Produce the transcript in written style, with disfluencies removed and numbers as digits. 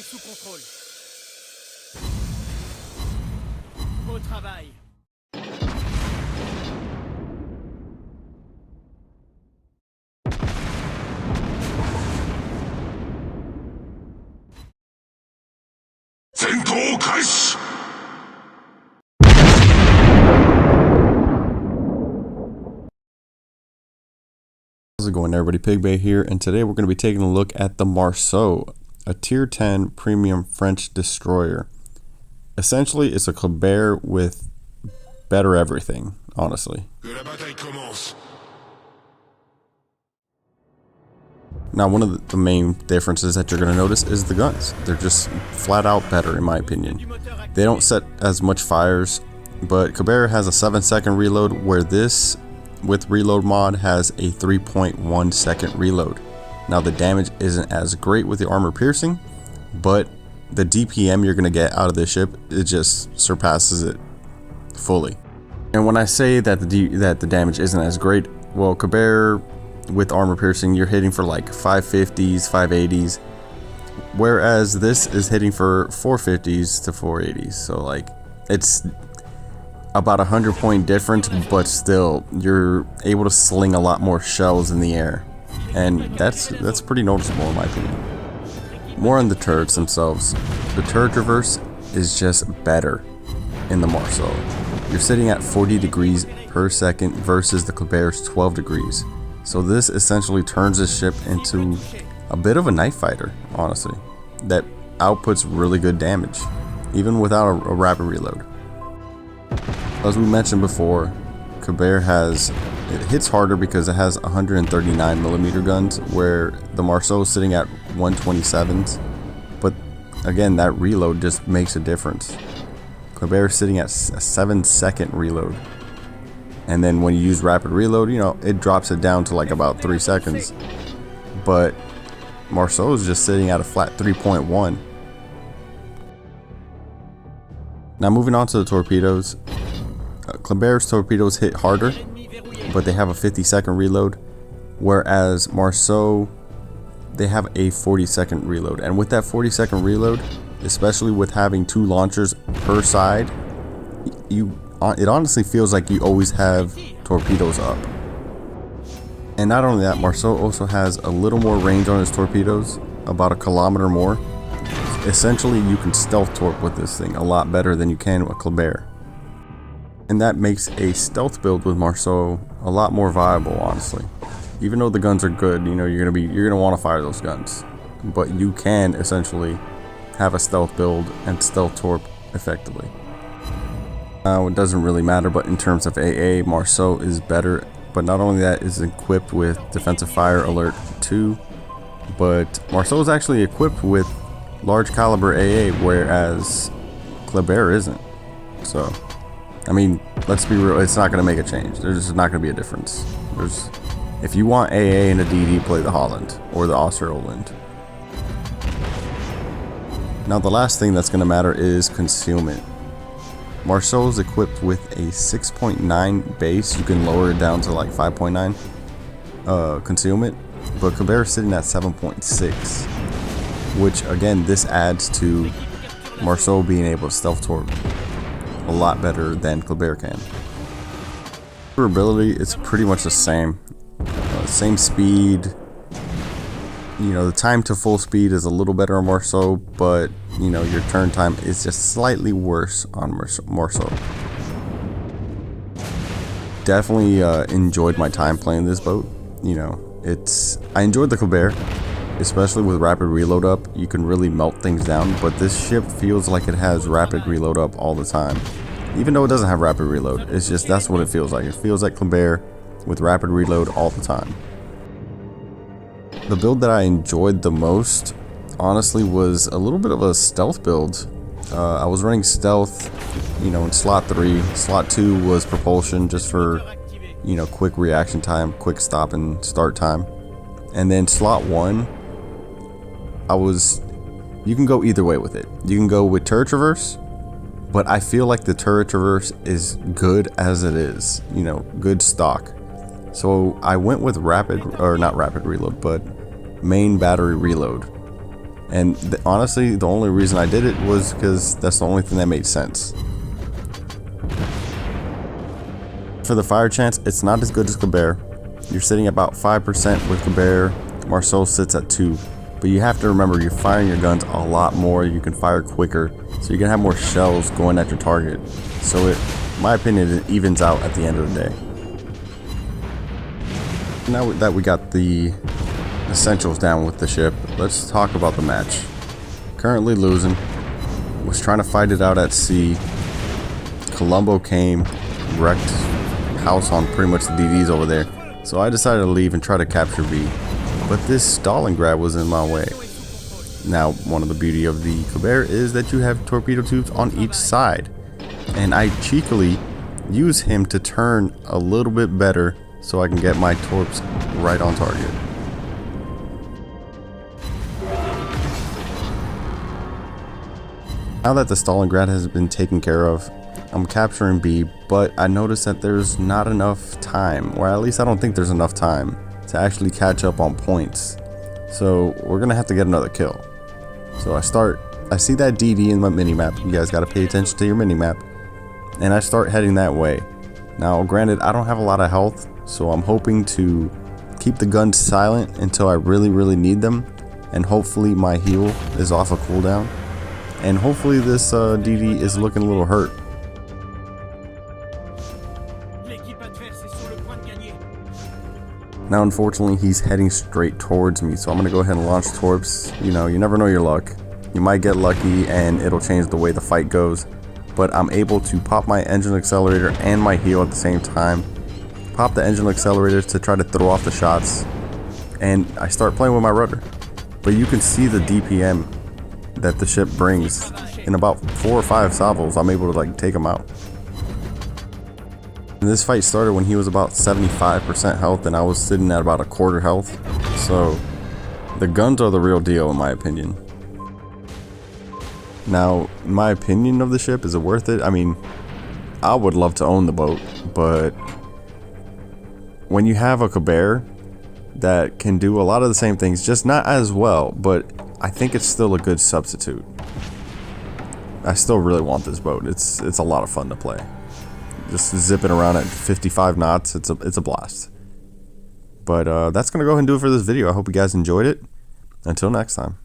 est sous contrôle. Beau travail. How's it going, everybody? PigBay here, and today we're going to be taking a look at the Marceau, a Tier 10 premium French destroyer. Essentially, it's a Kleber with better everything, honestly. Now, one of the main differences that you're going to notice is the guns. They're just flat out better, in my opinion. They don't set as much fires, but Kleber has a 7-second reload, where this with reload mod has a 3.1 second reload. Now the damage isn't as great with the armor piercing, but the DPM you're gonna get out of this ship, it just surpasses it fully. And when I say that the damage isn't as great, well, Kleber with armor piercing, you're hitting for like 550s, 580s, whereas this is hitting for 450s to 480s. So like it's about 100-point difference, but still you're able to sling a lot more shells in the air, and that's pretty noticeable in my opinion. More on the turrets themselves. The turret reverse is just better in the Marceau. You're sitting at 40 degrees per second versus the Kleber's 12 degrees. So this essentially turns this ship into a bit of a night fighter, honestly, that outputs really good damage even without a rapid reload. As we mentioned before, Kleber it hits harder because it has 139mm guns, where the Marceau is sitting at 127s. But again, that reload just makes a difference. Kleber is sitting at a 7-second reload, and then when you use rapid reload, you know, it drops it down to like about 3 seconds. But Marceau is just sitting at a flat 3.1. Now moving on to the torpedoes. Kleber's torpedoes hit harder, but they have a 50-second reload, whereas Marceau, they have a 40-second reload. And with that 40-second reload, especially with having 2 launchers per side, it honestly feels like you always have torpedoes up. And not only that, Marceau also has a little more range on his torpedoes, about 1 kilometer more. Essentially, you can stealth torp with this thing a lot better than you can with Kleber. And that makes a stealth build with Marceau a lot more viable, honestly. Even though the guns are good, you know, you're gonna want to fire those guns, but you can essentially have a stealth build and stealth torp effectively. Now it doesn't really matter, but in terms of AA, Marceau is better. But not only that, is equipped with defensive fire alert 2, but Marceau is actually equipped with large caliber AA, whereas Kleber isn't. So I mean, let's be real, it's not going to make a change. There's just not going to be a difference. If you want AA and a DD, play the Holland or the Australian. Now the last thing that's going to matter is concealment. Marceau is equipped with a 6.9 base. You can lower it down to like 5.9 concealment, but Kleber is sitting at 7.6, which again, this adds to Marceau being able to stealth torp a lot better than Kleber can. Durability, it's pretty much the same. Same speed. You know, the time to full speed is a little better on Marceau, but you know, your turn time is just slightly worse on Marceau. Definitely enjoyed my time playing this boat. You know, I enjoyed the Kleber, especially with rapid reload up. You can really melt things down, but this ship feels like it has rapid reload up all the time. Even though it doesn't have rapid reload, it's just, that's what it feels like. It feels like Kleber with rapid reload all the time. The build that I enjoyed the most, honestly, was a little bit of a stealth build. I was running stealth, you know, in slot 3. Slot 2 was propulsion, just for, you know, quick reaction time, quick stop and start time. And then slot 1, you can go either way with it. You can go with turret traverse, but I feel like the turret traverse is good as it is, you know, good stock. So I went with not rapid reload, but main battery reload. And honestly, the only reason I did it was because that's the only thing that made sense. For the fire chance, it's not as good as Kobert. You're sitting about 5% with Kobert. Marceau sits at 2. But you have to remember, you're firing your guns a lot more. You can fire quicker, so you can have more shells going at your target. So in my opinion, it evens out at the end of the day. Now that we got the essentials down with the ship, let's talk about the match. Currently losing. Was trying to fight it out at sea. Colombo came, wrecked house on pretty much the DDs over there. So I decided to leave and try to capture B. But this Stalingrad was in my way. Now, one of the beauty of the Kobert is that you have torpedo tubes on each side. And I cheekily use him to turn a little bit better so I can get my torps right on target. Now that the Stalingrad has been taken care of, I'm capturing B, but I noticed that there's not enough time, or at least I don't think there's enough time to actually catch up on points. So we're gonna have to get another kill. So I see that DD in my minimap. You guys gotta pay attention to your minimap. And I start heading that way. Now granted, I don't have a lot of health, so I'm hoping to keep the guns silent until I really need them. And hopefully my heal is off a cooldown. And hopefully this DD is looking a little hurt. Now unfortunately he's heading straight towards me, so I'm gonna go ahead and launch torps. You know, you never know your luck. You might get lucky and it'll change the way the fight goes. But I'm able to pop my engine accelerator and my heal at the same time. Pop the engine accelerator to try to throw off the shots. And I start playing with my rudder. But you can see the DPM that the ship brings. In about 4 or 5 salvos, I'm able to like take him out. And this fight started when he was about 75% health and I was sitting at about a quarter health. So the guns are the real deal in my opinion. Now, in my opinion of the ship, is it worth it? I mean, I would love to own the boat, but when you have a Kobert that can do a lot of the same things, just not as well, but I think it's still a good substitute. I still really want this boat. It's a lot of fun to play. Just zipping around at 55 knots, it's a blast. But that's gonna go ahead and do it for this video. I hope you guys enjoyed it. Until next time.